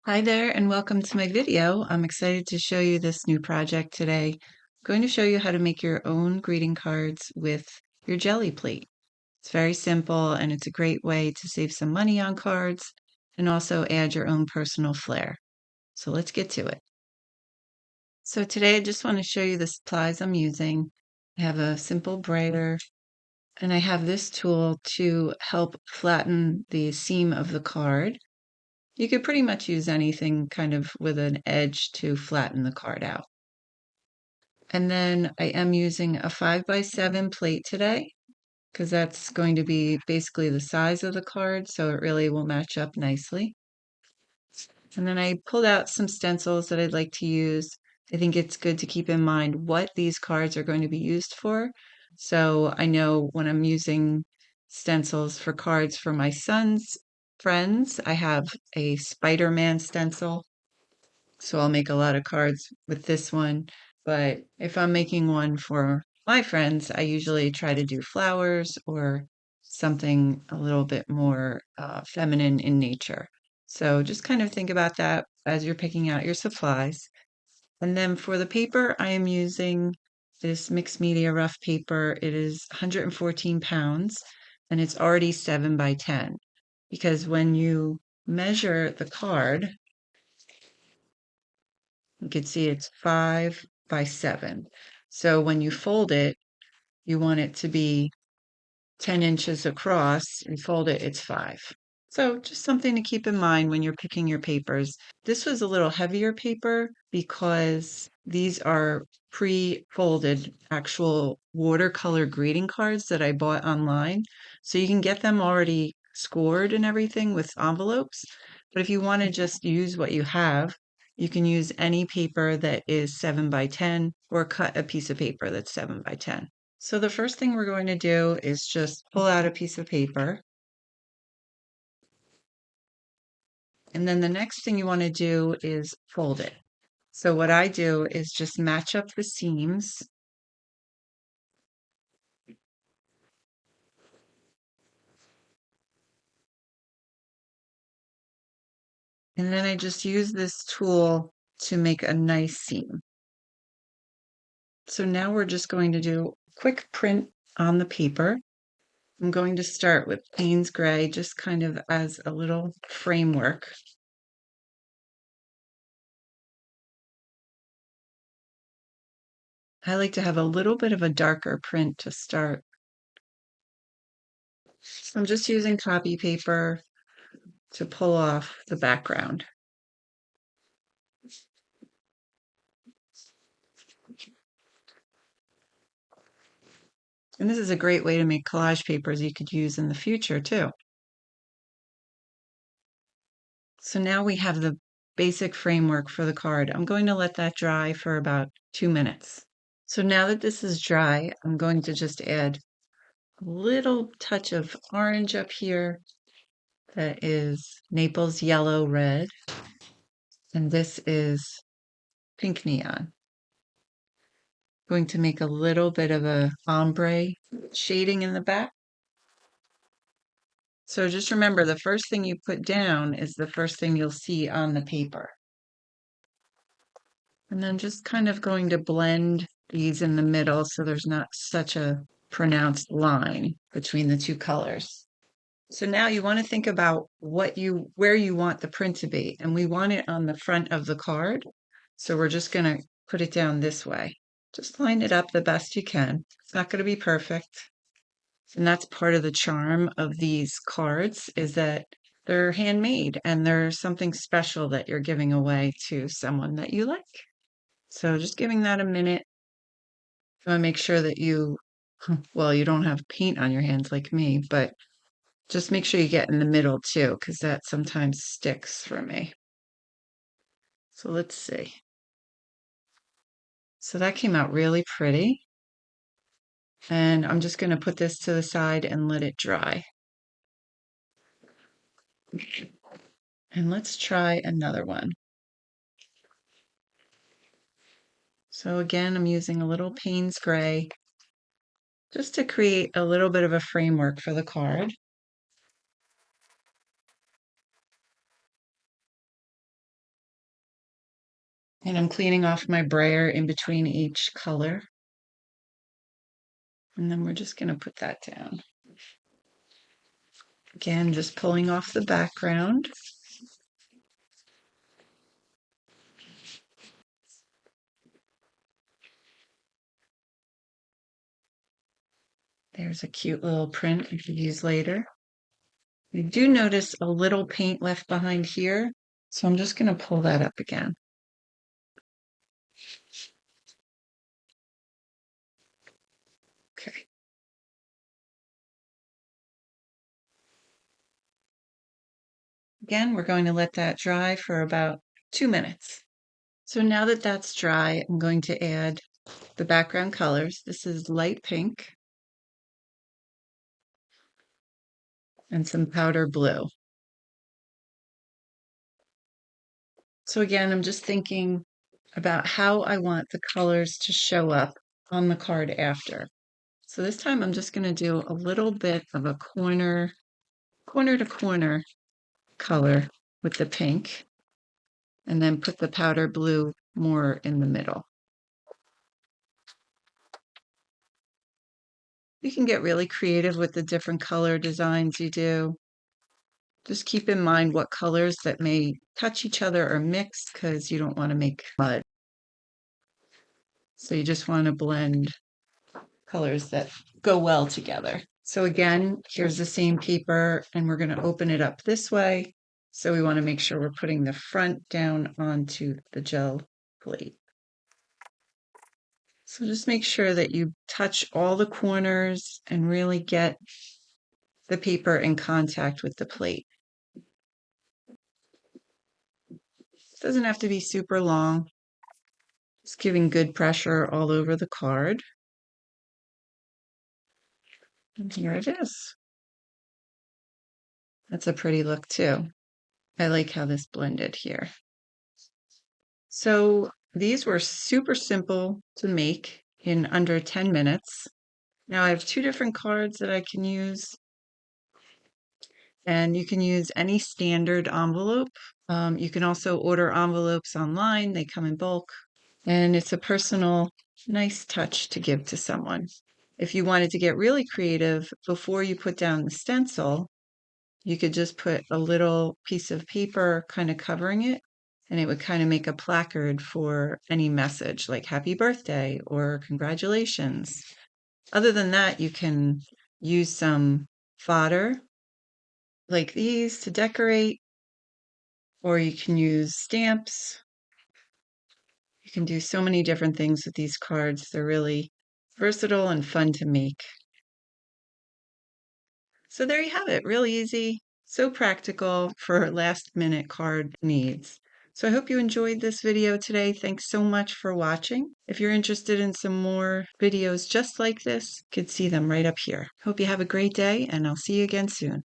Hi there and welcome to my video. I'm excited to show you this new project today. I'm going to show you how to make your own greeting cards with your jelly plate. It's very simple and it's a great way to save some money on cards and also add your own personal flair. So let's get to it. So today I just want to show you the supplies I'm using. I have a simple brayer and I have this tool to help flatten the seam of the card. You could pretty much use anything kind of with an edge to flatten the card out. And then I am using a 5x7 plate today because that's going to be basically the size of the card, so it really will match up nicely. And then I pulled out some stencils that I'd like to use. I think it's good to keep in mind what these cards are going to be used for. So I know when I'm using stencils for cards for my son's friends, I have a Spider-Man stencil. So I'll make a lot of cards with this one. But if I'm making one for my friends, I usually try to do flowers or something a little bit more feminine in nature. So just kind of think about that as you're picking out your supplies. And then for the paper, I am using this mixed media rough paper. It is 114 pounds and it's already 7x10 because when you measure the card, you can see it's 5x7. So when you fold it, you want it to be 10 inches across. You fold it, it's 5. So just something to keep in mind when you're picking your papers. This was a little heavier paper because these are pre-folded actual watercolor greeting cards that I bought online. So you can get them already scored and everything with envelopes. But if you want to just use what you have, you can use any paper that is 7x10 or cut a piece of paper that's 7x10. So the first thing we're going to do is just pull out a piece of paper. And then the next thing you want to do is fold it. So what I do is just match up the seams. And then I just use this tool to make a nice seam. So now we're just going to do a quick print on the paper. I'm going to start with Payne's Gray, just kind of as a little framework. I like to have a little bit of a darker print to start. So I'm just using copy paper to pull off the background. And this is a great way to make collage papers you could use in the future too. So now we have the basic framework for the card. I'm going to let that dry for about 2 minutes. So now that this is dry, I'm going to just add a little touch of orange up here that is Naples yellow red. And this is pink neon. Going to make a little bit of a ombre shading in the back. So just remember, the first thing you put down is the first thing you'll see on the paper. And then just kind of going to blend these in the middle so there's not such a pronounced line between the two colors. So now you want to think about where you want the print to be, and we want it on the front of the card. So we're just going to put it down this way. Just line it up the best you can. It's not going to be perfect. And that's part of the charm of these cards is that they're handmade and they're something special that you're giving away to someone that you like. So just giving that a minute. You want to make sure that well, you don't have paint on your hands like me, but just make sure you get in the middle too, because that sometimes sticks for me. So let's see. So that came out really pretty. And I'm just going to put this to the side and let it dry. And let's try another one. So again, I'm using a little Payne's Gray just to create a little bit of a framework for the card. And I'm cleaning off my brayer in between each color. And then we're just going to put that down. Again, just pulling off the background. There's a cute little print we could use later. I do notice a little paint left behind here, so I'm just going to pull that up again. Okay. Again, we're going to let that dry for about 2 minutes. So now that that's dry, I'm going to add the background colors. This is light pink and some powder blue. So again, I'm just thinking about how I want the colors to show up on the card after. So this time I'm just going to do a little bit of a corner to corner color with the pink, and then put the powder blue more in the middle. You can get really creative with the different color designs you do. Just keep in mind what colors that may touch each other or mix, because you don't want to make mud. So you just want to blend colors that go well together. So again, here's the same paper, and we're going to open it up this way. So we want to make sure we're putting the front down onto the gel plate. So just make sure that you touch all the corners and really get the paper in contact with the plate. It doesn't have to be super long. Just giving good pressure all over the card. And here it is. That's a pretty look too. I like how this blended here. So these were super simple to make in under 10 minutes. Now I have 2 different cards that I can use. And you can use any standard envelope. You can also order envelopes online. They come in bulk. And it's a personal, nice touch to give to someone. If you wanted to get really creative, before you put down the stencil, you could just put a little piece of paper kind of covering it, and it would kind of make a placard for any message like happy birthday or congratulations. Other than that, you can use some fodder like these to decorate, or you can use stamps. You can do so many different things with these cards. They're really versatile and fun to make. So there you have it, really easy, so practical for last minute card needs. So I hope you enjoyed this video today. Thanks so much for watching. If you're interested in some more videos just like this, you could see them right up here. Hope you have a great day, and I'll see you again soon.